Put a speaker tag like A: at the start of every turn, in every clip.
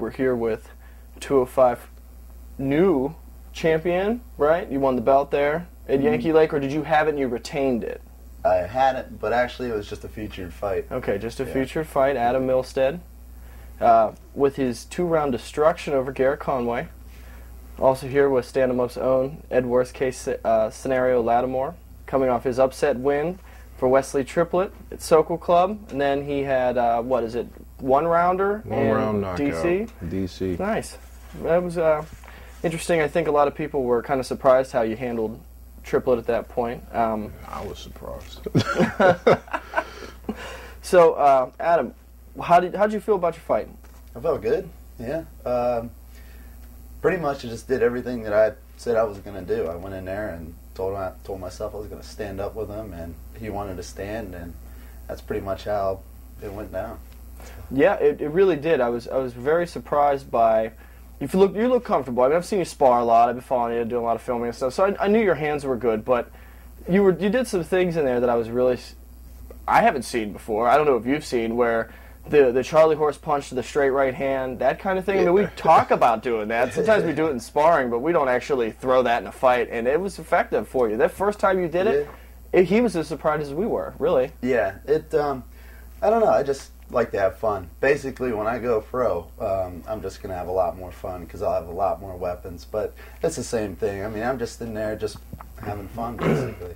A: we're here with 205 new champion, right? You won the belt there at Yankee Lake, or did you have it and you retained it?
B: I had it, but actually it was just a featured fight.
A: Okay, just a featured fight. Adam Milstead with his 2-round destruction over Garrett Conway. Also here with StandThemUp's own Ed Worst Case Scenario Lattimore, coming off his upset win for Wesley Triplett at Sokol Club. And then he had, what is it, one-rounder in
C: round knockout. DC.
A: Nice. That was interesting. I think a lot of people were kind of surprised how you handled Triplett at that point.
C: I was surprised.
A: So, Adam, how'd you feel about your fight?
B: I felt good, yeah. Pretty much I just did everything that I said I was going to do. I went in there and told myself I was going to stand up with him, and he wanted to stand, and that's pretty much how it went down.
A: Yeah, it really did. I was very surprised by. You look comfortable. I mean, I've seen you spar a lot. I've been following you, doing a lot of filming and stuff. So I knew your hands were good, but you did some things in there that I haven't seen before. I don't know if you've seen where the Charlie horse punch to the straight right hand, that kind of thing. I mean, we talk about doing that. Sometimes we do it in sparring, but we don't actually throw that in a fight. And it was effective for you. That first time you did it, he was as surprised as we were. Really.
B: Yeah. I don't know. I just like to have fun. Basically, when I go pro, I'm just going to have a lot more fun because I'll have a lot more weapons. But it's the same thing. I mean, I'm just in there just having fun, basically.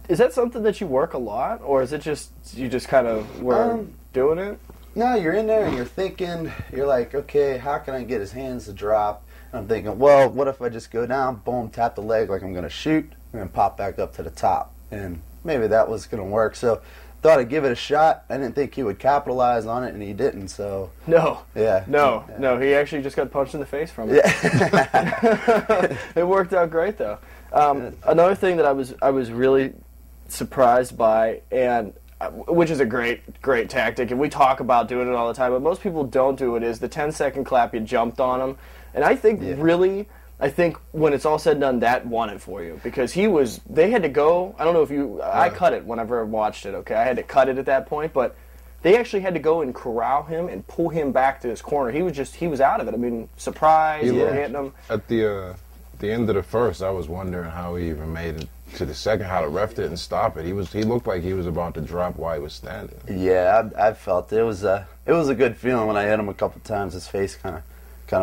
A: Is that something that you work a lot, or is it just you just kind of were doing it?
B: No, you're in there and you're thinking, you're like, okay, how can I get his hands to drop? And I'm thinking, well, what if I just go down, boom, tap the leg like I'm going to shoot, and then pop back up to the top? And maybe that was going to work. So thought I'd give it a shot. I didn't think he would capitalize on it, and he didn't. So
A: no,
B: yeah,
A: no, he actually just got punched in the face from it.
B: Yeah.
A: It worked out great though. Another thing that I was really surprised by, and which is a great tactic, and we talk about doing it all the time, but most people don't do it, is the 10-second clap. You jumped on him, and I think I think when it's all said and done, that won it for you, because they had to go. I don't know if you. I cut it whenever I watched it. Okay, I had to cut it at that point, but they actually had to go and corral him and pull him back to his corner. He was out of it. I mean, surprised, hitting him
C: at the end of the first. I was wondering how he even made it to the second. How the ref didn't stop it. He looked like he was about to drop while he was standing.
B: Yeah, I felt it was a good feeling when I hit him a couple times. His face kind of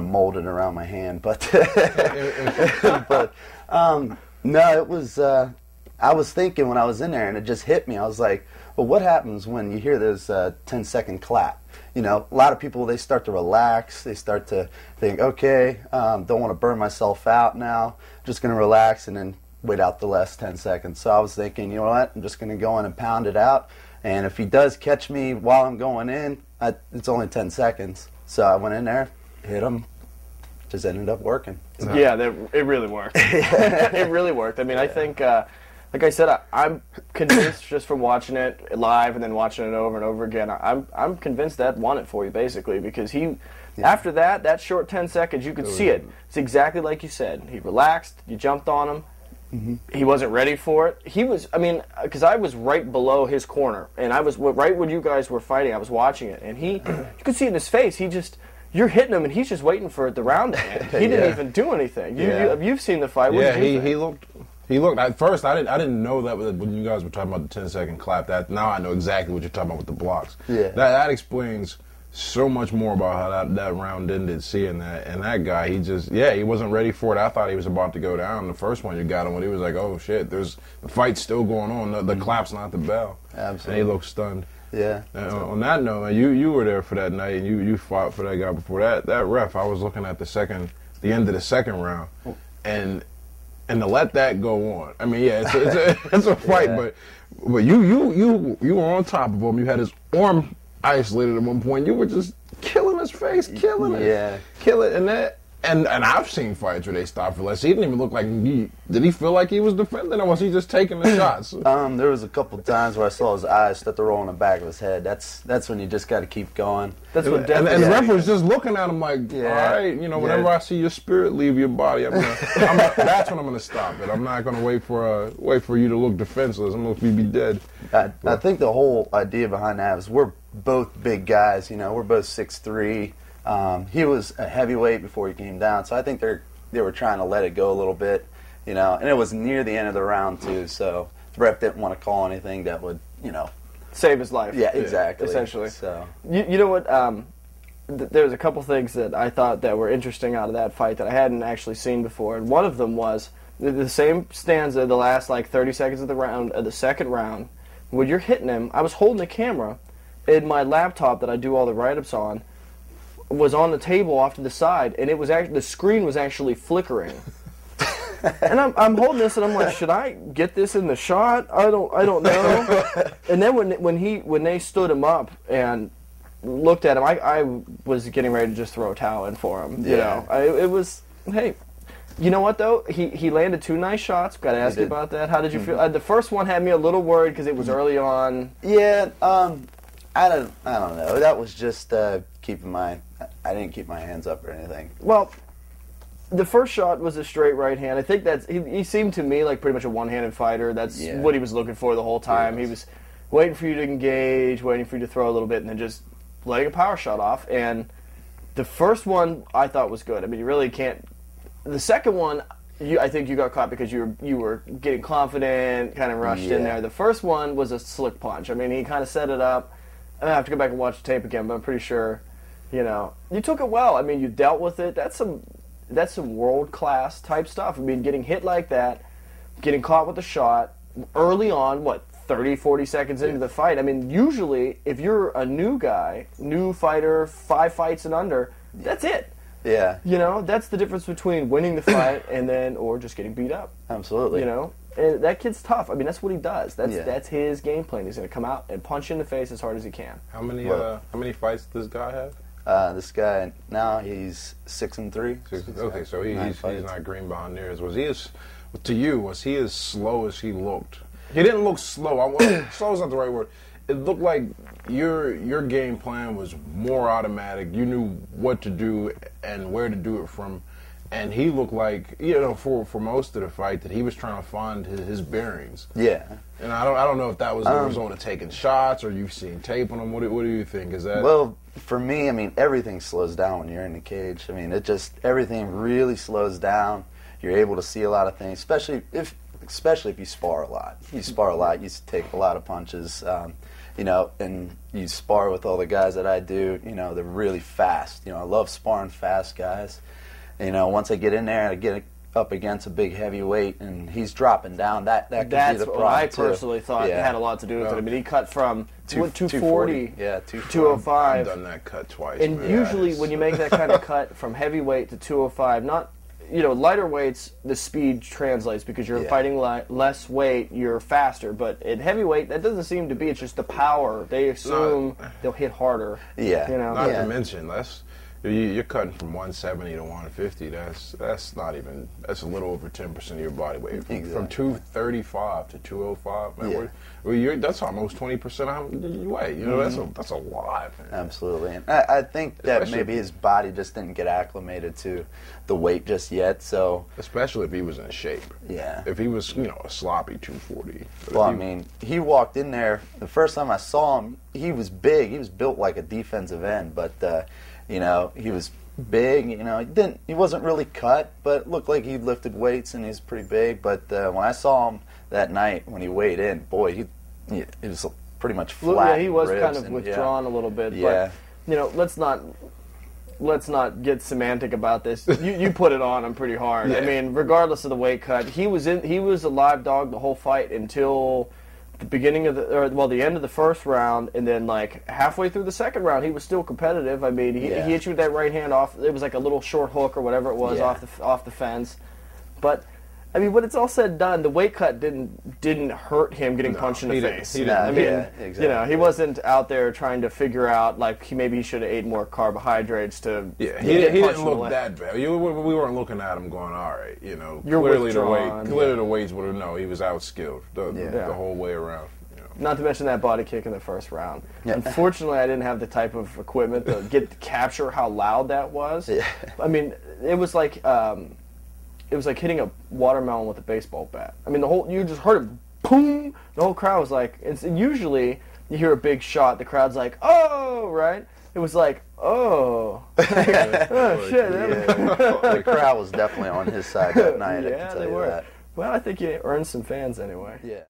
B: molded around my hand, but no, it was. I was thinking when I was in there, and it just hit me. I was like, well, what happens when you hear this 10-second clap? You know, a lot of people, they start to relax. They start to think, okay, don't want to burn myself out now. Just going to relax and then wait out the last 10 seconds. So I was thinking, you know what? I'm just going to go in and pound it out. And if he does catch me while I'm going in, it's only 10 seconds. So I went in there, hit him, just ended up working.
A: Yeah, it really worked. It really worked. I mean, I think, like I said, I'm convinced just from watching it live and then watching it over and over again, I'm convinced that won it for you, basically, because after that short 10 seconds, you could see it. It's exactly like you said. He relaxed, you jumped on him. Mm-hmm. He wasn't ready for it. He was, I mean, because I was right below his corner, and I was right when you guys were fighting. I was watching it, and you could see it in his face. You're hitting him, and he's just waiting for the round to end. He didn't even do anything. You've seen the fight. What did you think?
C: He looked. At first, I didn't know that when you guys were talking about the 10-second clap. That now I know exactly what you're talking about with the blocks. Yeah, that explains so much more about how that round ended. Seeing that, and that guy, he wasn't ready for it. I thought he was about to go down. The first one you got him when he was like, oh shit, the fight's still going on. The clap's not the bell.
B: Absolutely,
C: and he looked stunned.
B: Yeah.
C: On that note, you were there for that night, and you fought for that guy before that. That ref, I was looking at the end of the second round, and to let that go on. I mean, yeah, it's a fight, but you were on top of him. You had his arm isolated at one point. You were just killing his face, killing it.
B: Yeah.
C: Kill it, and I've seen fights where they stop for less. He didn't even look like did he feel like he was defending, or was he just taking the shots?
B: There was a couple times where I saw his eyes start to roll in the back of his head. That's when you just got to keep going.
A: That's what
C: and the ref was just looking at him like, all right, whenever I see your spirit leave your body, that's when I'm gonna stop it. I'm not gonna wait for you to look defenseless. I'm gonna be dead.
B: I think the whole idea behind that is we're both big guys. We're both 6'3". He was a heavyweight before he came down, so I think they were trying to let it go a little bit, and it was near the end of the round too, so the ref didn't want to call anything that would,
A: save his life.
B: Yeah, exactly.
A: Essentially.
B: So
A: you know what? There's a couple things that I thought that were interesting out of that fight that I hadn't actually seen before, and one of them was the same stanza, the last 30 seconds of the second round. When you're hitting him, I was holding the camera, and my laptop that I do all the write-ups on was on the table off to the side, and it was the screen was actually flickering. And I'm holding this, and I'm like, should I get this in the shot? I don't know. And then when they stood him up and looked at him, I was getting ready to just throw a towel in for him. It was, hey, you know what though? He landed 2 nice shots. Got to ask you about that. How did you feel? The first one had me a little worried because it was early on.
B: Yeah, I don't know. That was just I didn't keep my hands up or anything.
A: Well, the first shot was a straight right hand. I think he seemed to me like pretty much a one-handed fighter. That's what he was looking for the whole time. He was waiting for you to engage, waiting for you to throw a little bit, and then just letting a power shot off. And the first one I thought was good. I mean, you really can't. The second one, I think you got caught because you were getting confident, kind of rushed in there. The first one was a slick punch. I mean, he kind of set it up. I have to go back and watch the tape again, but I'm pretty sure, you took it well. I mean, you dealt with it. That's some world-class type stuff. I mean, getting hit like that, getting caught with a shot early on, 30, 40 seconds into the fight. I mean, usually, if you're a new guy, new fighter, 5 fights and under, that's it.
B: Yeah.
A: That's the difference between winning the fight or just getting beat up.
B: Absolutely.
A: And that kid's tough. I mean, that's what he does. That's his game plan. He's going to come out and punch you in the face as hard as he can.
C: How many fights does this guy have?
B: This guy now he's 6-3.
C: Okay, so he's not green behind theirs. Was he as slow as he looked? He didn't look slow. Slow is not the right word. It looked like your game plan was more automatic. You knew what to do and where to do it from. And he looked like, for most of the fight, that he was trying to find his bearings.
B: Yeah.
C: And I don't know if that was the result of taking shots or you've seen tape on him. What do you think? Is that?
B: Well, for me, I mean, everything slows down when you're in the cage. I mean, everything really slows down. You're able to see a lot of things, especially if you spar a lot. You spar a lot. You take a lot of punches. And you spar with all the guys that I do. They're really fast. I love sparring fast guys. Once I get in there, I get up against a big heavyweight, and he's dropping down. That could be the problem.
A: What I personally thought had a lot to do with it. I mean, he cut from 240
B: to
A: 205.
C: I've done that cut twice.
A: And usually, when you make that kind of cut from heavyweight to 205, not lighter weights, the speed translates because you're fighting less weight, you're faster. But at heavyweight, that doesn't seem to be. It's just the power. They assume they'll hit harder.
B: Yeah.
C: Not to mention, you're cutting from 170 to 150. That's a little over 10% of your body weight. From 235 to 205, man. That's almost 20% of your weight. That's a lot, man.
B: Absolutely. And I think that maybe his body just didn't get acclimated to the weight just yet. So
C: especially if he was in shape.
B: Yeah.
C: If he was, a sloppy 240.
B: Well, I mean, he walked in there. The first time I saw him, he was big. He was built like a defensive end, but he was big. He wasn't really cut, but it looked like he lifted weights and he's pretty big. But when I saw him that night when he weighed in, boy, he was pretty much flat.
A: Yeah, he was kind of withdrawn a little bit.
B: Yeah.
A: But let's not get semantic about this. You put it on him pretty hard.
C: Yeah.
A: I mean, regardless of the weight cut, he was a live dog the whole fight until the beginning of the end of the first round, and then halfway through the second round, he was still competitive. I mean, he hit you with that right hand off. It was like a little short hook or whatever it was off the fence. But I mean, when it's all said and done, the weight cut didn't hurt him getting punched in the face.
B: Exactly.
A: He wasn't out there trying to figure out maybe he should have ate more carbohydrates to.
C: Yeah, he didn't look that bad. We weren't looking at him going, all right,
A: You're
C: clearly
A: withdrawn.
C: the weights would have known he was outskilled the whole way around.
A: Not to mention that body kick in the first round. Yeah. Unfortunately, I didn't have the type of equipment to capture how loud that was. Yeah. I mean, it was like hitting a watermelon with a baseball bat. I mean, you just heard it, boom. The whole crowd was like, and usually you hear a big shot, the crowd's like, oh, right? it was like, oh, oh shit.
B: The crowd was definitely on his side that night. I
A: Yeah,
B: can tell
A: they
B: you
A: were.
B: that.
A: Well, I think you earned some fans anyway.
B: Yeah.